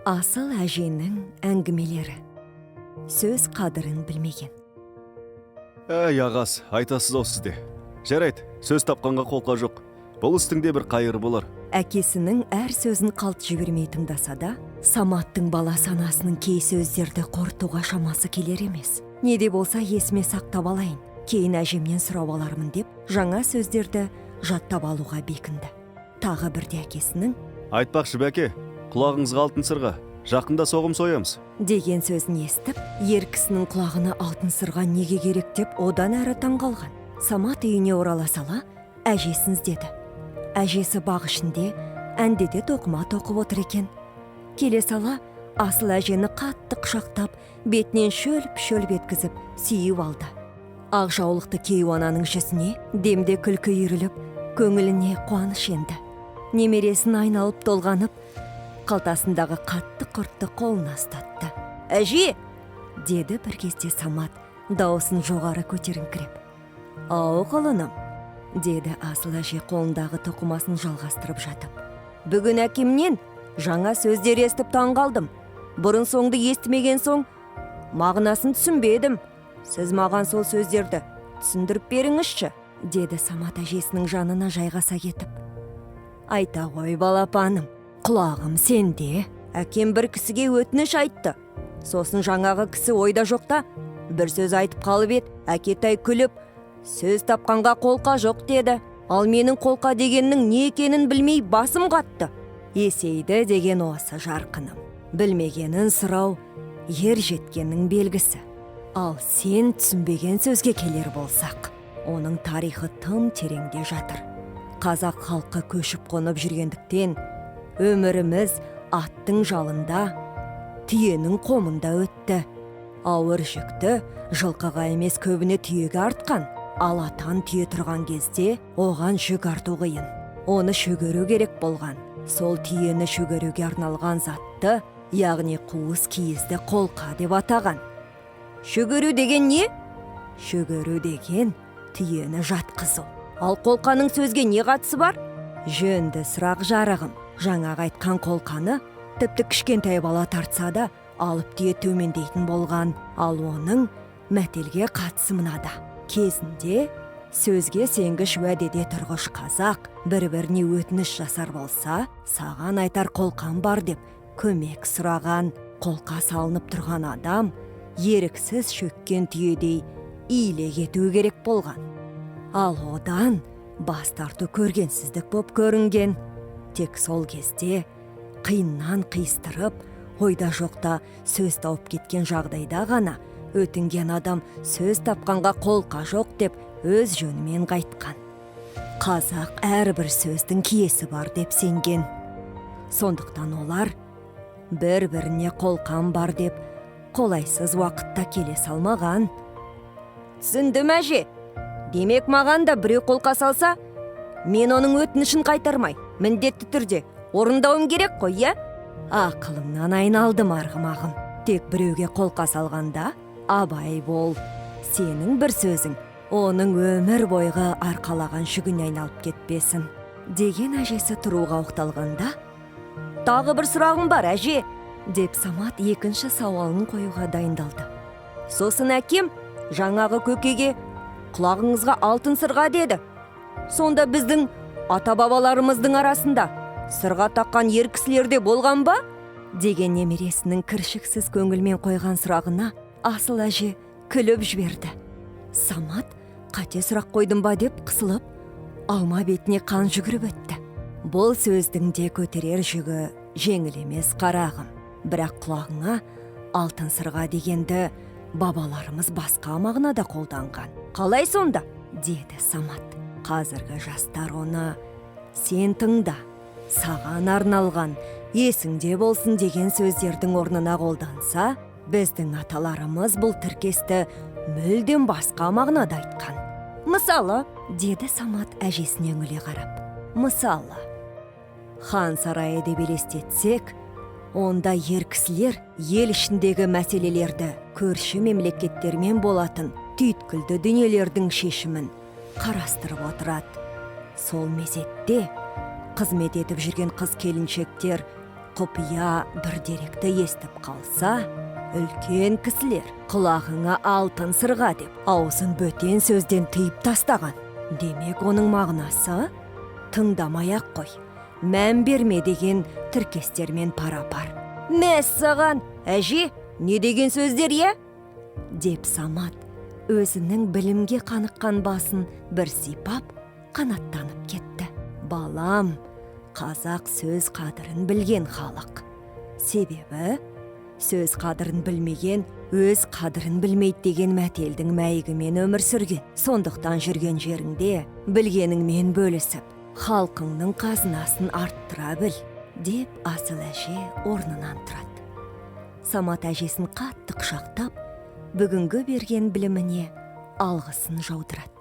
Асыл әженің әңгімелері. Сөз қадірін білмеген. Әй ағас, айтасыз ау сізде. Жарайды, сөз тапқанға қолқа жоқ. Бұл істің де бір қайыры болар. Әкесінің әр сөзін қалт жібермей тыңдаса да, Саматтың бала санасының кей сөздерді қорытуға шамасы келер емес. Не де болса есіме сақтап алайын, кейін әжемнен сұрап алармын деп, жаңа сөздерді жаттап алуға бекінді. Тағы бірде әкесінің Айтпақшы бәке, құлағыңызға алтын сырға, жақында соғым соямыз деген сөзін естіп, ер кісінің құлағына алтын сырға неге керек деп одан әрі таңғалған. Самат үйіне орала сала, әжесін іздеді. Әжесі бақ ішінде әндеде тоқыма тоқып отыр екен. Келе сала, асыл әжені қатты құшақтап, бетінен шөлп-шөлп еткізіп, сүйіп алды. Ақ жаулықты кейуананың жүзіне демде күлкі үйіріліп, көңіліне қуаныш енді. Немересін айналып толғанып, қалтасындағы қатты құртты қолына ұстатты. «Әже!» деді бір кезде Самат, дауысын жоғары көтеріңкіреп. «Ау құлыным!» деді асыл әже қолындағы тоқымасын жалғастырып жатып. «Бүгін әкемнен жаңа сөздер естіп таңғалдым. Бұрын соңды естімеген соң, мағынасын түсінбедім. Сіз маған сол сөздерді түсіндіріп беріңізші!» деді Самат әжесінің жанына жайғаса кетіп. «Айта ғой балапаным, құлағым сенде. Әкем бір кісіге өтініш айтты. Сосын жаңағы кісі ойда жоқта бір сөз айтып қалып еді. Әкетай күліп, сөз тапқанға қолқа жоқ деді. Ал менің қолқа дегеннің не екенін білмей басым қатты. Есейді деген осы жарқыным. Білмегенін сұрау ер жеткеннің белгісі. Ал сен түсінбеген сөзге келер болсақ, оның тарихы тым тереңде жатыр. Қазақ халқы көшіп қонып жүргендіктен, өміріміз аттың жалында, түйенің қомында өтті. Ауыр жүкті жылқыға емес көбіне түйеге артқан. Ал атан түйе тұрған кезде оған жүк арту қиын. Оны шөгеру керек болған. Сол түйені шөгеруге арналған затты, яғни қуыс киізді қолқа деп атаған. Шөгеру деген не? Шөгеру деген түйені жатқызу. Ал қолқаның сөзге не қатысы бар? Жөнді сұрақ жарығым. Жаңағы айтқан қолқаны тіпті кішкентай бала тартса да алып түйе төмендейтін болған. Ал оның мәтелге қатысы мынада. Кезінде сөзге сенгіш уәдеде тұрғыш қазақ бір-біріне өтініш жасар болса, саған айтар қолқан бар деп көмек сұраған. Қолқа салынып тұрған адам еріксіз шөккен түйедей иіле кетуі керек болған. Ал одан бас тарту көргенсіздік боп көрінген. Тек сол кезде қиыннан қиыстырып, ойда жоқта сөз тауып кеткен жағдайда ғана өтінген адам сөз тапқанға қолқа жоқ деп өз жөнімен қайтқан. Қазақ әрбір сөздің киесі бар деп сенген. Сондықтан олар бір-біріне қолқан бар деп қолайсыз уақытта келе салмаған. Түсіндім әже. Демек маған да біреу қолқа салса, мен оның өтінішін қайтармай, міндетті түрде орындауым керек қой, иә? Ақылымнан айналдым арғымағым. Тек біреуге қолқа салғанда абай бол. Сенің бір сөзің оның өмір бойғы арқалаған жүгіне айналып кетпесін. Деген әжесі тұруға оқталғанда, тағы бір сұрағым бар әже, деп Самат екінші сауалын қоюға дайындалды. Сосын әкем жаңағы көкеге құлағыңызға алтын сырға деді. Сонда біздің ата-бабаларымыздың арасында сырға таққан ер кісілерде болған ба? Деген немересінің кіршіксіз көңілмен қойған сұрағына асыл әже күліп жіберді. Самат қате сұрақ қойдым ба деп қысылып, алма бетіне қан жүгіріп өтті. Бұл сөздің де көтерер жүгі жеңіл емес қарағым. Бірақ құлағыңа алтын сырға дегенді бабаларымыз басқа мағынада қолданған. Қалай сонда? Деді Самат. Қазіргі жастар оны сен тыңда, саған арналған, есіңде болсын деген сөздердің орнына қолданса, біздің аталарымыз бұл тіркесті мүлдем басқа мағынада айтқан. Мысалы, деді Самат әжесіне үңіле қарап. Мысалы, хан сарайы деп елестетсек, онда ер кісілер ел ішіндегі мәселелерді көрші мемлекеттермен болатын түйткілді дүниелердің шешімін қарастырып отырады. Сол мезетте қызмет етіп жүрген қыз келіншектер құпия бір деректі естіп қалса, үлкен кісілер құлағыңа алтын сырға деп аузын бөтен сөзден тыйып тастаған. Демек, оның мағынасы тыңдамай-ақ қой, мән берме деген тіркестермен пара-пар. Мәссаған, әже, не деген сөздер, е? Деп Самат өзінің білімге қаныққан басын бір сипап, қанаттанып кетті. Балам, қазақ сөз қадірін білген халық. Себебі, сөз қадірін білмеген, өз қадірін білмейді деген мәтелдің мәйгімен өмір сүрген. Сондықтан жүрген жеріңде білгеніңмен бөлісіп, халқыңның қазынасын арттыра біл, деп асыл әже орнынан тұрады. Самат әжесін қатты құшақтап, бүгінгі берген біліміне алғысын жаудырады.